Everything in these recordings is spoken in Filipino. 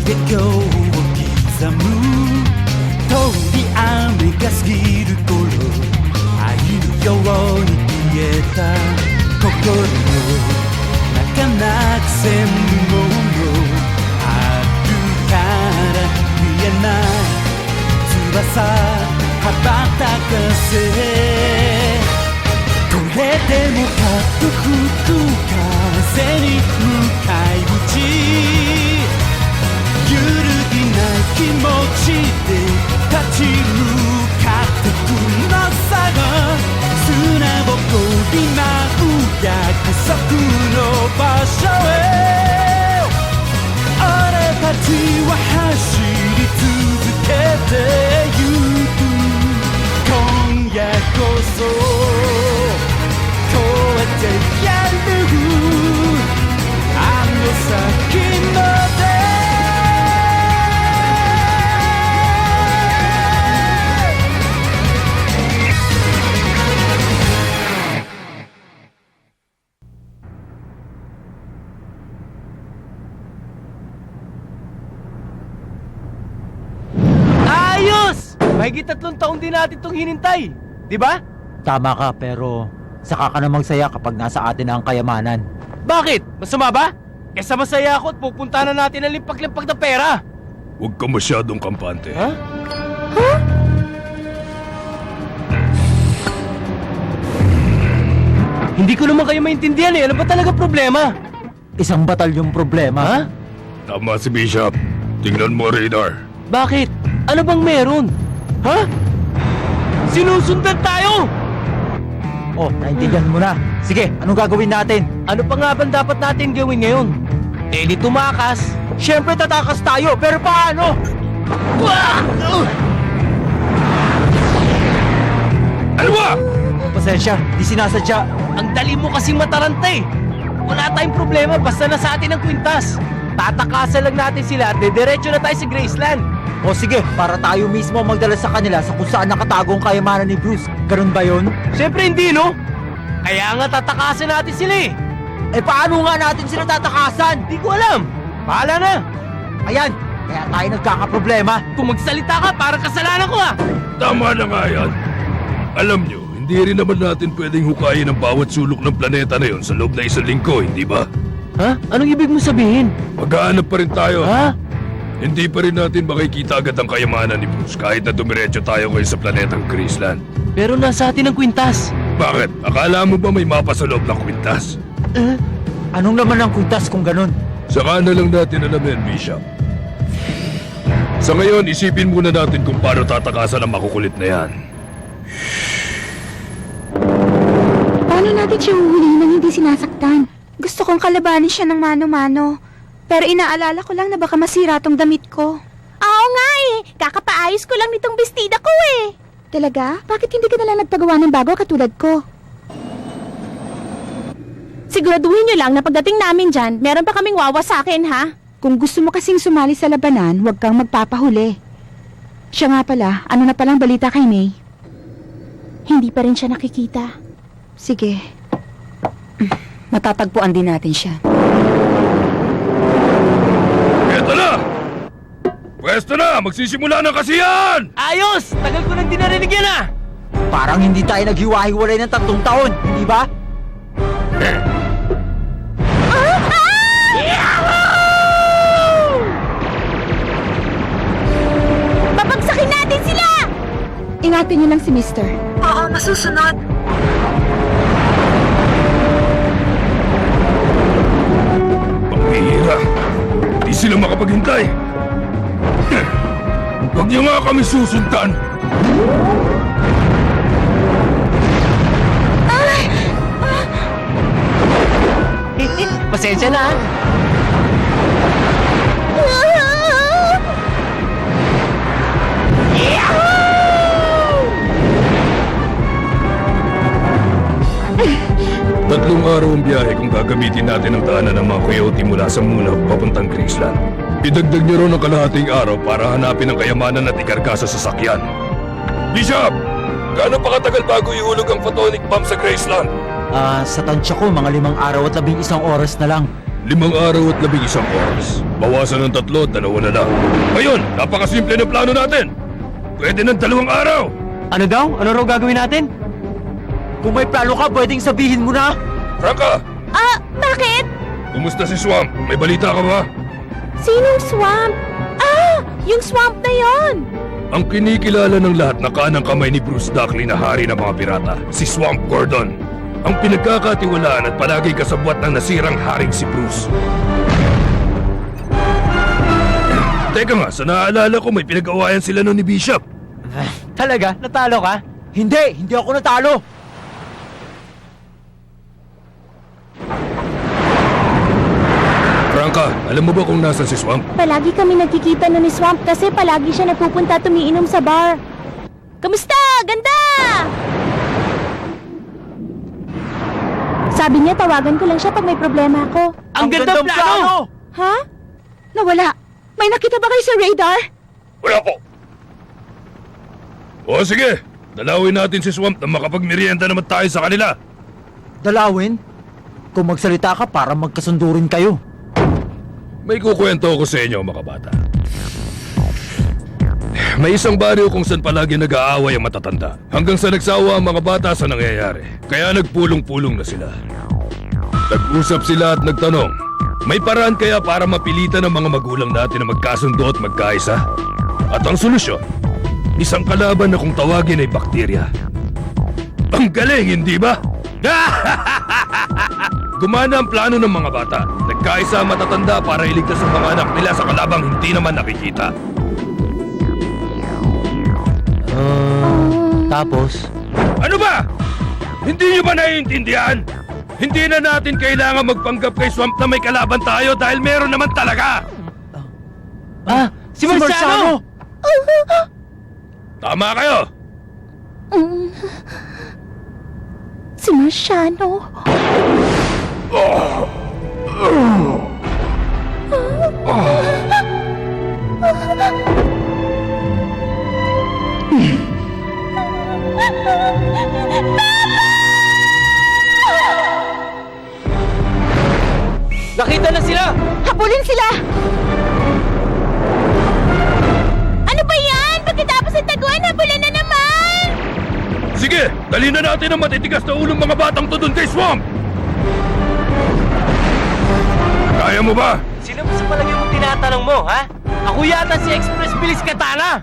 手今日を刻む通り雨が過ぎる頃愛のように消えた心の中なくせぬものあるから見えない翼羽ばたかせこれでもかっと吹く風に向かい打ち揺るぎない気持ちで立ち向かってくのさが砂ぼこり舞う約束の場所へ俺たちは走り続けてゆく今夜こそ越えてやるあの先までAyos! Mahigit 3 taon din natin itong hinintay. Di ba? Tama ka, pero saka ka na magsaya kapag nasa atin na ang kayamanan. Bakit? Masama ba? Kesa masaya ako at pupunta na natin ang limpak-limpak na pera. Huwag ka masyadong kampante. Ha? Hindi ko naman kayo maintindihan eh. Ano ba talaga problema? Isang batalyong problema. Ha? Tama si Bishop. Tingnan mo, radar. Bakit? Ano bang meron? Ha? Sinusundan tayo! Oh, naintindihan mo na. Sige, anong gagawin natin? Ano pa nga ba dapat natin gawin ngayon? Eh di tumakas. Siyempre tatakas tayo, pero paano? Ano ba? Pasensya, di sinasadya. Ang dali mo kasing mataranta eh. Wala tayong problema basta nasa atin ang kwintas. Tatakasan lang natin sila at diretso na tayo sa Graceland. O sige, para tayo mismo magdala sa kanila sa kung saan nakatago ang kayamanan ni Bruce. Ganun ba yun? Siyempre hindi no? Kaya nga tatakasan natin sila eh. Eh paano nga natin sila tatakasan? Di ko alam. Bahala na. Ayan, kaya tayo nagkakaproblema. Kung magsalita ka, parang kasalanan ko ah. Tama na nga yan. Alam nyo, hindi rin naman natin pwedeng hukayin ang bawat sulok ng planeta na yon sa loob na 1 linggo, hindi ba? Ha? Anong ibig mo sabihin? Maghahanap pa rin tayo. Ha? Hindi pa rin natin makikita agad ang kayamanan ni Bruce kahit na dumiretso tayo ngayon sa planetang Graceland. Pero nasa atin ang kwintas. Bakit? Akala mo ba may mapa sa loob ng kwintas? Anong naman ang kuntas kung ganun? Saka na lang natin alamin, Bishop. Sa ngayon, isipin muna natin kung paano tatakasan ang makukulit na yan. Paano natin siya huhulihin nang hindi sinasaktan? Gusto kong kalabanin siya ng mano-mano. Pero inaalala ko lang na baka masira tong damit ko. Oo nga eh. Kakapaayos ko lang nitong bestida ko eh. Talaga? Bakit hindi ka na lang nagpagawa ng bago katulad ko? Siguraduhin nyo lang na pagdating namin dyan, meron pa kaming wawa sa akin ha? Kung gusto mo kasing sumali sa labanan, huwag kang magpapahuli. Siya nga pala, ano na palang balita kay May? Hindi pa rin siya nakikita. Sige. Matatagpuan din natin siya. Eto na! Pwesto na! Magsisimula ng kasiyahan! Ayos! Tagal ko nang di narinig yan ah! Parang hindi tayo naghiwa-hiwalay ng 3 taon, hindi ba? Babagsakin natin sila! Ingatan niyo lang si Mister. Oo, masusunod. Pambihira! Di sila makapaghintay! Huwag niyo nga kami susundan! Pasensya na ah. Tatlong araw ang biyahe kung gagamitin natin ang daanan ng mga coyote mula sa Muna papuntang Graceland. Idagdag niyo ron ang kalahating araw para hanapin ang kayamanan at ikarga sa sasakyan. Bishop! Gaano pa katagal bago ihulog ang photonic bomb sa Graceland? Sa tansya ko, mga 5 araw at 11 oras na lang. 5 araw at 11 oras. Bawasan ng 3 at 2 na lang. Ngayon, napakasimple na plano natin. Pwede ng 2 araw. Ano daw? Ano raw gagawin natin? Kung may plano ka, pwedeng sabihin mo na. Franca, Bakit? kumusta si Swamp? May balita ka ba? Sinong swamp? Yung swamp na yon! Ang kinikilala ng lahat na kanang kamay ni Bruce Duckley na hari ng mga pirata, si Swamp Gordon. Ang pinagkakatiwalaan at palagi kasabwat ng nasirang haring si Bruce. Teka nga, sa naaalala ko may pinag-awayan sila noon ni Bishop. Talaga? Natalo ka? Hindi ako natalo. Franca, alam mo ba kung nasa si Swamp? Palagi kami nagkikita na ni Swamp kasi palagi siya nagpupunta tumiinom sa bar. Kamusta? Ganda! Sabi niya tawagan ko lang siya pag may problema ako. Ang ganda gandang plano! Ha? Nawala. May nakita ba kayo sa radar? Wala po. O sige, dalawin natin si Swamp na makapagmerienda naman tayo sa kanila. Dalawin? Kung magsalita ka para magkasundurin kayo. May kukwento ako sa inyo, mga bata. May isang baryo kung saan palagi nag-aaway ang matatanda. Hanggang sa nagsawa ang mga bata sa nangyayari. Kaya nagpulong-pulong na sila. Nag-usap sila at nagtanong, may paraan kaya para mapilitan ang mga magulang natin na magkasundo at magkaisa? At ang solusyon, isang kalaban na kung tawagin ay bakterya. Ang galing, hindi ba? Gumana ang plano ng mga bata. Nagkaisa ang matatanda para iligtas ang mga anak nila sa kalabang hindi naman nakikita. Tapos? Ano ba? Hindi niyo ba naiintindihan? Hindi na natin kailangan magpanggap kay Swamp na may kalaban tayo dahil meron naman talaga. Si Marciano! Tama kayo. Si Marciano. Nakita na sila! Habulin sila! Ano ba yan? Pagkatapos ng taguan, habulin na naman! Sige, dali na natin ang matitigas na ulong mga batang to dun kay Swamp. Kaya mo ba? Sino ba sa palagay mong tinatanong mo, ha? Ako yata si Express Bilis Katana!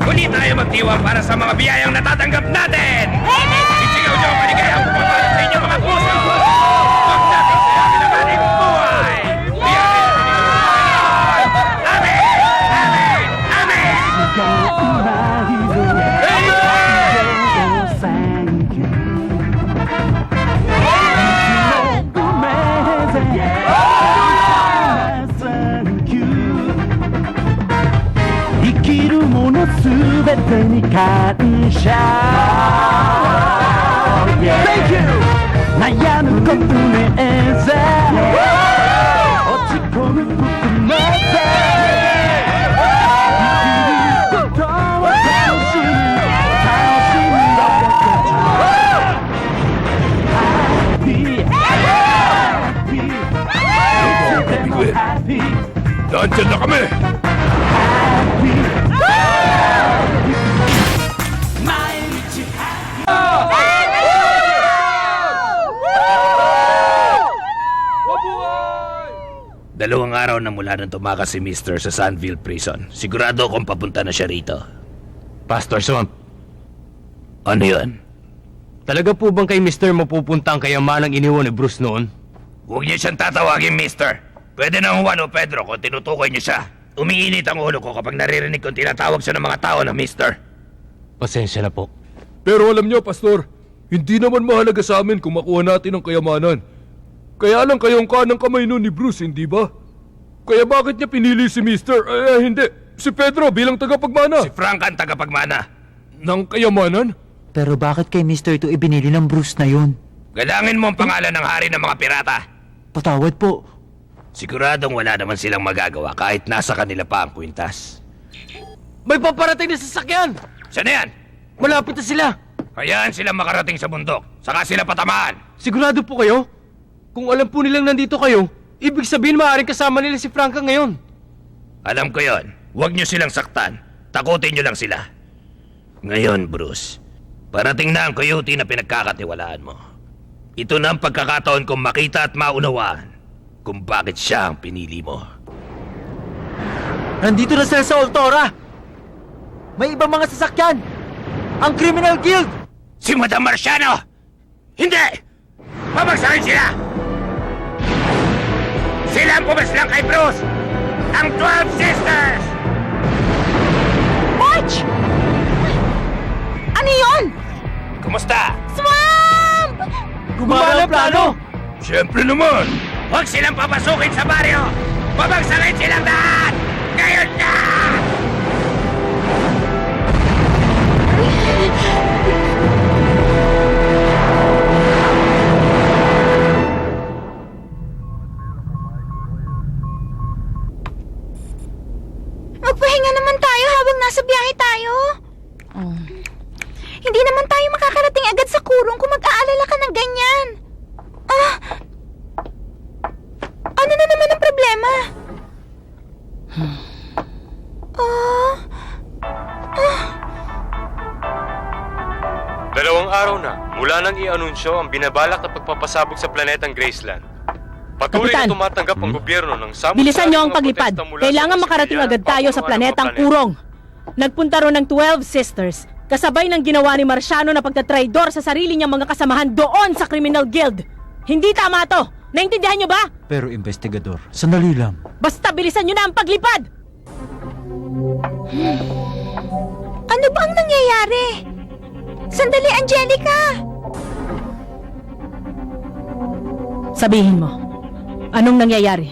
Muli tayo magdiwang para sa mga biyayang natatanggap natin! Sisigaw niyo ang maligayang pumapalot sa inyo mga puso! Magsasabi sa akin ang ating buhay! Biyaya! Amen! Amen! Amen! Thank you! 悩むことねえぜ落ち込むことないぜ生きることは楽しみだけど Happy Nandyan na kami! Dalawang araw na mula nang tumakas si Mister sa Sandville Prison. Sigurado akong papunta na siya rito. Pastor Swamp, Ano yun? talaga po bang kay Mr. mapupunta ang kayamanang iniwan ni Bruce noon? Huwag niyo siyang tatawagin, Mister. Pwede na Juan o Pedro kung tinutukoy niyo siya. Umiinit ang ulo ko kapag naririnig kong tinatawag siya ng mga tao na Mister. Pasensya na po. Pero alam niyo, Pastor, hindi naman mahalaga sa amin kung makuha natin ang kayamanan. Kaya lang kayong kanang kamay nun ni Bruce, hindi ba? Kaya bakit niya pinili si Mister? Hindi. Si Pedro bilang tagapagmana. Si Frank ang tagapagmana. Ng kayamanan? Pero bakit kay Mr. ito ibinili ng Bruce na yun? Galangin mo ang pangalan ng hari ng mga pirata. Patawad po. Siguradong wala naman silang magagawa kahit nasa kanila pa ang kwintas. May paparating na sasakyan! Saan na yan? Malapit na sila! Hayaan sila makarating sa bundok. Saka sila patamaan. Sigurado po kayo? Kung alam po nilang nandito kayo, ibig sabihin maaaring kasama nila si Franca ngayon. Alam ko yon. Huwag niyo silang saktan. Takutin niyo lang sila. Ngayon, Bruce, parating na ang coyote na pinagkakatiwalaan mo. Ito na ang pagkakataon kong makita at maunawaan kung bakit siya ang pinili mo. Nandito na sila sa Oltora! May ibang mga sasakyan! Ang Criminal Guild! Si Madam Marciano! Hindi! Pabagsakin sila! Sila ang pumaslang kay Bruce! Ang 12 Sisters! March! Ano yun? Kumusta? Swamp! Gumana ang plano! Siyempre naman! Huwag silang papasukin sa baryo! Pabagsakin silang lahat! Ngayon na! Magpahinga naman tayo habang nasa biyahe tayo. Hindi naman tayo makakarating agad sa kurong kung mag-aalala ka ng ganyan. Ano na naman ang problema? Dalawang araw na mula nang i-anunsyo ang binabalak na pagpapasabog sa planetang Graceland. Patuloy na Kapitan. tumatanggap ang gobyerno ng samot-saring Bilisan niyo ang mga paglipad. protesta mula Kailangan sa makarating Australia agad tayo sa bago planetang ang mga Kurong. Nagpunta ro ng 12 Sisters, kasabay ng ginawa ni Marciano na pagtatraidor sa sarili niyang mga kasamahan doon sa Criminal Guild. Hindi tama to! Naintindihan niyo ba? Pero investigador, sandali lang. Basta bilisan niyo na ang paglipad! Ano ba ang nangyayari? Sandali, Angelica! Sabihin mo, anong nangyayari?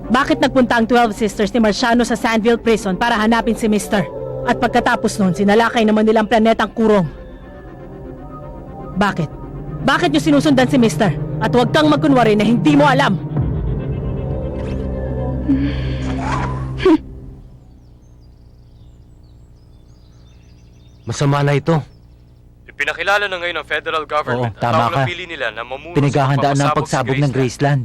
Bakit nagpunta ang 12 Sisters ni Marciano sa Sandville Prison para hanapin si Mister? At pagkatapos nun, sinalakay naman nilang planetang Kurong. Bakit? Bakit niyo sinusundan si Mister? At huwag kang magkunwari na hindi mo alam. Masama na ito. Ipinakilala na ngayon ng federal government Oo, tama ang ka. pili nila na mamumuno Pinaghahandaan na ang sa pagsabog sa ng Graceland.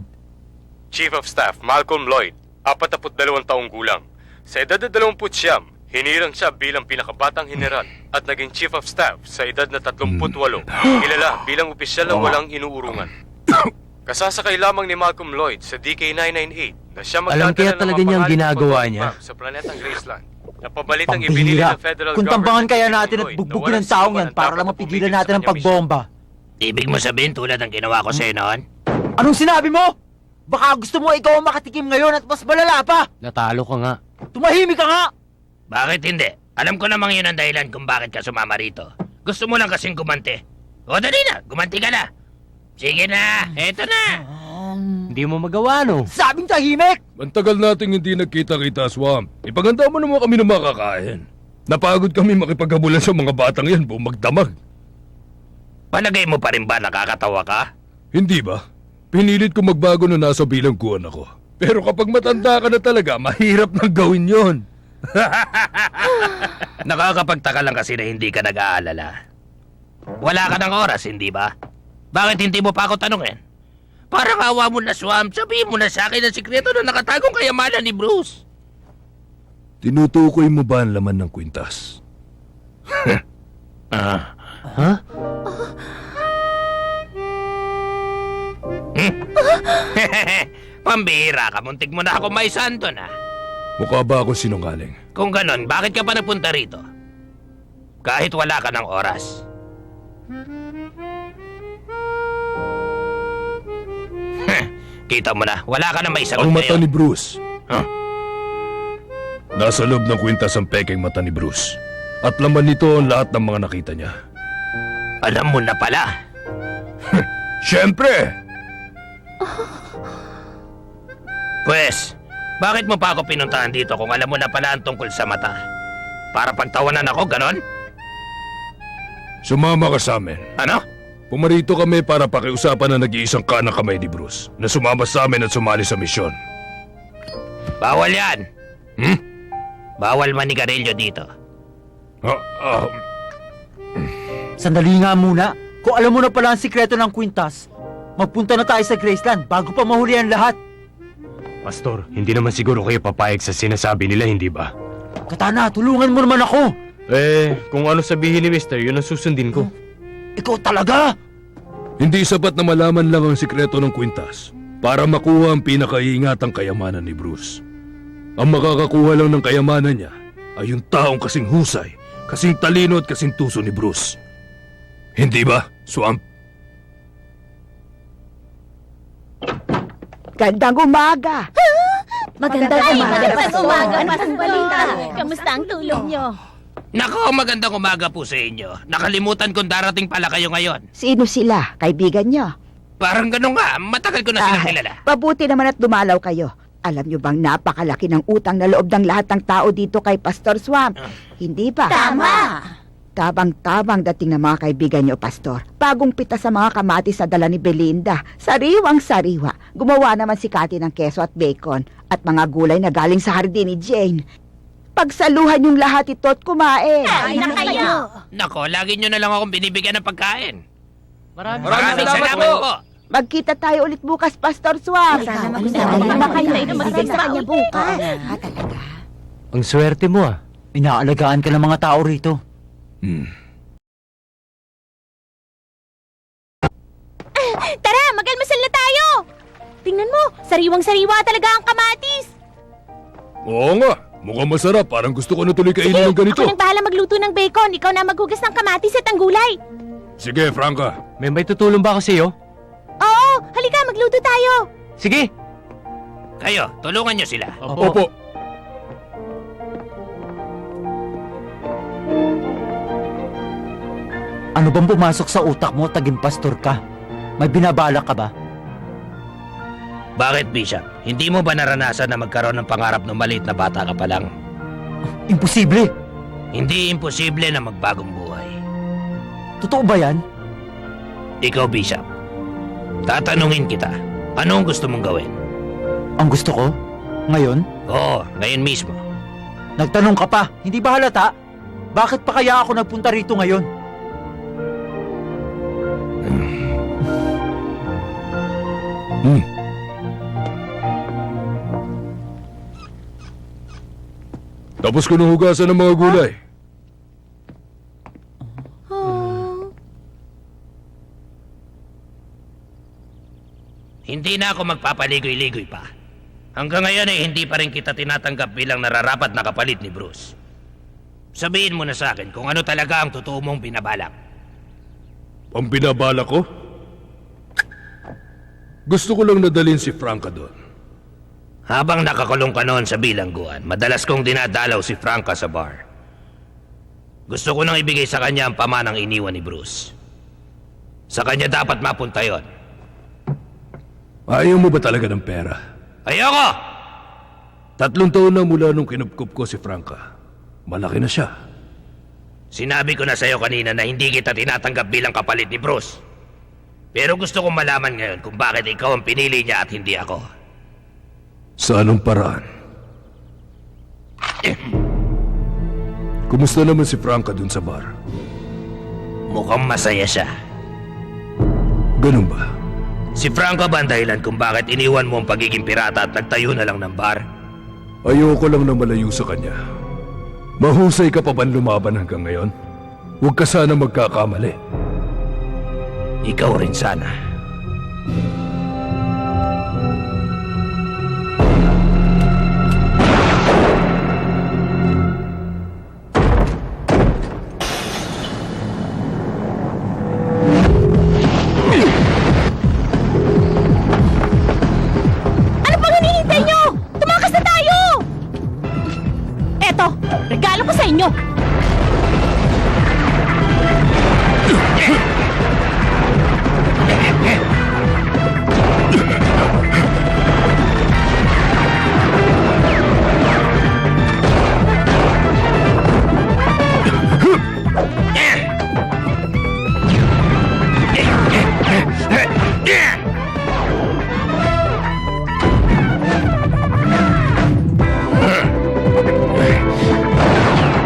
Chief of Staff Malcolm Lloyd, 42 taong gulang. Sa edad na 29, hinirang siya bilang pinakabatang general at naging Chief of Staff sa edad na 38. Kilala bilang opisyal na walang inuurungan. Kasasakay lamang ni Malcolm Lloyd sa DK-998 na siya Alam kaya magdadala ng talaga niyang mapangalan na ginagawa pag-map niya? sa planetang Graceland. Napabalitang ibinili Pambihira! ng federal Kung tambangan government kaya si natin at Lloyd na bugbugin walang ng taong sino yan man para dapat lang na mapigilan pumigil sa natin ang kanyang misyon. pagbomba. Ibig mo sabihin tulad ng ginawa ko sa'yo noon? Anong sinabi mo? Baka gusto mo ikaw ang makatikim ngayon at mas malala pa! Natalo ka nga. Tumahimik ka nga! Bakit hindi? Alam ko namang yun ang dahilan kung bakit ka sumama rito. Gusto mo lang kasing gumanti. O dali na, gumanti ka na. Sige na, eto na. Hindi mo magawa, no? Sabing tahimik! Mantagal nating hindi nagkita-kita, Swamp. Ipaganda mo naman kami ng makakain. Napagod kami makipaghabulan sa mga batang yan, buong magdamag. Palagay mo pa rin ba nakakatawa ka? Hindi ba? Pinilit ko magbago na nasa bilangguan ako. Pero kapag matanda ka na talaga, mahirap nang gawin yon. Nakakapagtaka lang kasi na hindi ka nag-aalala. Wala ka ng oras, hindi ba? Bakit hindi mo pa ako tanungin? Parang awa mo na, Swamp. Sabihin mo na sa akin ang sikreto na nakatagong kayamanan ni Bruce. Tinutukoy mo ba ang laman ng kwintas? Ha? Pambihira ka, muntik mo na ako may santo na. Mukha ba ako sinungaling? Kung ganon, bakit ka pa nagpunta rito? Kahit wala ka ng oras. Kita mo na, wala ka na may sagot Ang mata ngayon. ni Bruce. Huh? Nasa loob ng kwintas ang peking mata ni Bruce. At laman nito ang lahat ng mga nakita niya. Alam mo na pala. Siyempre! Pwes, bakit mo pa ako pinuntahan dito kung alam mo na pala ang tungkol sa mata? Para pagtawanan ako, ganon? Sumama ka sa amin. Ano? Pumarito kami para pakiusapan na nag-iisang kanang kamay ni Bruce na sumama sa amin at sumali sa misyon. Bawal yan. Bawal manigarilyo dito. Sandali nga muna. Kung alam mo na pala ang sikreto ng kwintas, Magpunta na tayo sa Graceland bago pa mahuli ang lahat. Pastor, hindi naman siguro kayo papayag sa sinasabi nila, hindi ba? Katana, tulungan mo naman ako. Kung ano sabihin ni Mister, yun ang susundin ko. Ikaw talaga? Hindi sapat na malaman lang ang sikreto ng kwintas para makuha ang pinakaiingatang kayamanan ni Bruce. Ang makakakuha lang ng kayamanan niya ay yung taong kasing husay, kasing talino at kasing tuso ni Bruce. Hindi ba, Swamp? Gandang umaga! Magandang umaga, Pastor. Kamusta ang tulong nyo? Nako, magandang umaga po sa inyo. Nakalimutan kong darating pala kayo ngayon. Sino sila? Kaibigan nyo? Parang ganun nga, matagal ko na silang kilala. Pabuti naman at dumalaw kayo. Alam nyo bang napakalaki ng utang na loob ng lahat ng tao dito kay Pastor Swamp? Hindi ba? Tama! Tabang-tabang dating ng mga kaibigan nyo, Pastor. Bagong pita sa mga kamatis sa dala ni Belinda. Sariwang-sariwa. Gumawa naman si Cathy ng keso at bacon at mga gulay na galing sa hardin ni Jane. Pagsaluhan yung lahat ito at kumain. Kain na kayo! Nako, lagi nyo na lang akong binibigyan ng pagkain. Maraming Salamat po. Magkita tayo ulit bukas, Pastor Swamp. Sana baka kayo maibigay sa kanya bukas. Talaga? Ang swerte mo ah. Inaalagaan ka ng mga tao rito. Tara, magalmasal na tayo! Tingnan mo, sariwang-sariwa talaga ang kamatis. Oo nga, mukhang masarap. Parang gusto ko na tuloy kainin ng ganito. Ako nang bahala magluto ng bacon. Ikaw na maghugas ng kamatis at ang gulay. Sige, Franca. May tutulong ba ako sa'yo? Oo, halika, magluto tayo. Sige! Kayo, tulungan nyo sila. Opo. Ano bang pumasok sa utak mo, taging pastor ka? May binabalak ka ba? Bakit, Bishop? Hindi mo ba naranasan na magkaroon ng pangarap ng maliit na bata ka pa lang? Imposible! Hindi imposible na magbagong buhay. Totoo ba yan? Ikaw, Bishop, tatanungin kita, ano ang gusto mong gawin? Ang gusto ko? Ngayon? Oo, ngayon mismo. Nagtanong ka pa, hindi ba halata? Bakit pa kaya ako nagpunta rito ngayon? Tapos ko nang hugasan ng mga gulay. Hindi na ako magpapaligoy-ligoy pa. Hanggang ngayon ay hindi pa rin kita tinatanggap bilang nararapat na kapalit ni Bruce. Sabihin mo na sa akin kung ano talaga ang totoo mong binabalak. Ang binabala ko? Gusto ko lang nadalhin si Franca doon. Habang nakakulong ka noon sa bilangguan, madalas kong dinadalaw si Franca sa bar. Gusto ko nang ibigay sa kanya ang pamanang iniwan ni Bruce. Sa kanya dapat mapunta yon. Ayaw mo ba talaga ng pera? Ayoko! 3 taon na mula nung kinupkup ko si Franca. Malaki na siya. Sinabi ko na sa'yo kanina na hindi kita tinatanggap bilang kapalit ni Bruce. Pero gusto kong malaman ngayon kung bakit ikaw ang pinili niya at hindi ako. Sa anong paraan? Kumusta naman si Franca dun sa bar? Mukhang masaya siya. Ganun ba? Si Franca ba ang dahilan kung bakit iniwan mo ang pagiging pirata at nagtayo na lang ng bar? Ayoko lang na malayo sa kanya. Mahusay ka pa ba lumaban hanggang ngayon? Huwag ka sana magkakamali. Ikaw rin sana. Ano pang hinihintay nyo? Tumakas na tayo! Eto, regalo ko sa inyo.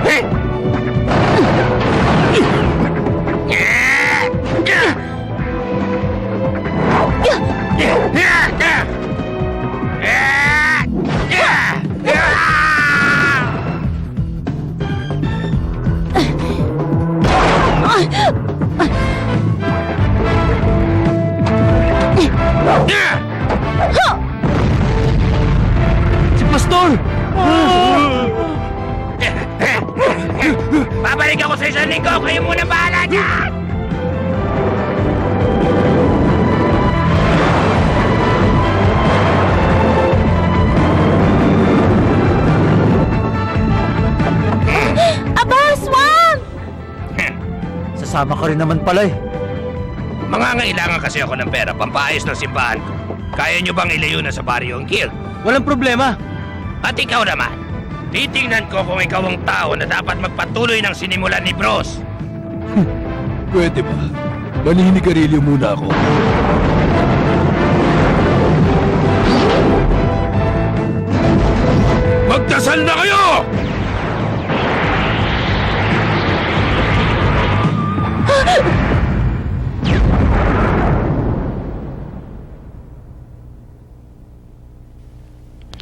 Hey! Pastor! Babalik ako sa isang linggo. Kayo muna bahala dyan! Aba, Swamp! Sasama ka rin naman pala eh. Mangangailangan kasi ako ng pera pampaayos ng simbahan ko. Kaya nyo bang ilayo na sa baryo ang guild? Walang problema. At ikaw naman, titingnan ko kung ikaw ang tao na dapat magpatuloy ng sinimulan ni Bruce. Pwede ba? Maninigarilyo muna ako. Magdasal na kayo!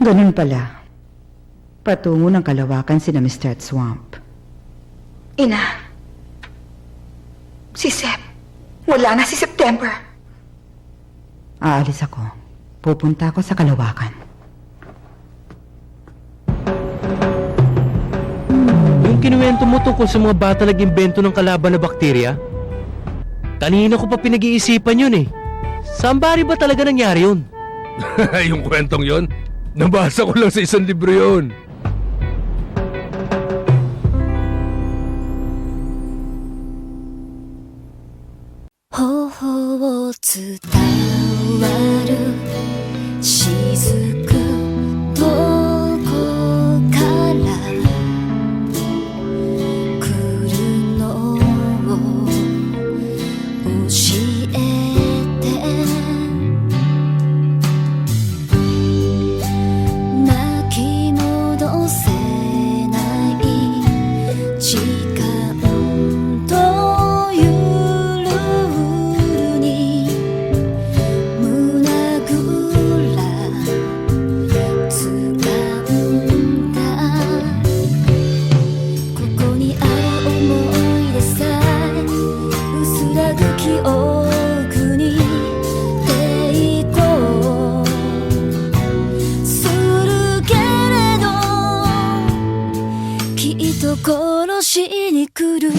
Ganun pala. Patungo ng kalawakan sina Mr. at Swamp. Ina, si Sep, wala na si September. Aalis ako. Pupunta ako sa kalawakan. Yung kinuwento mo tungkol sa mga bata nag-imbento ng kalaban na bakterya? Kanina ko pa pinag-iisipan yun eh. Saan bari ba talaga nangyari yun? Yung kwentong yon, nabasa ko lang sa isang libro yon. "殺しに来る」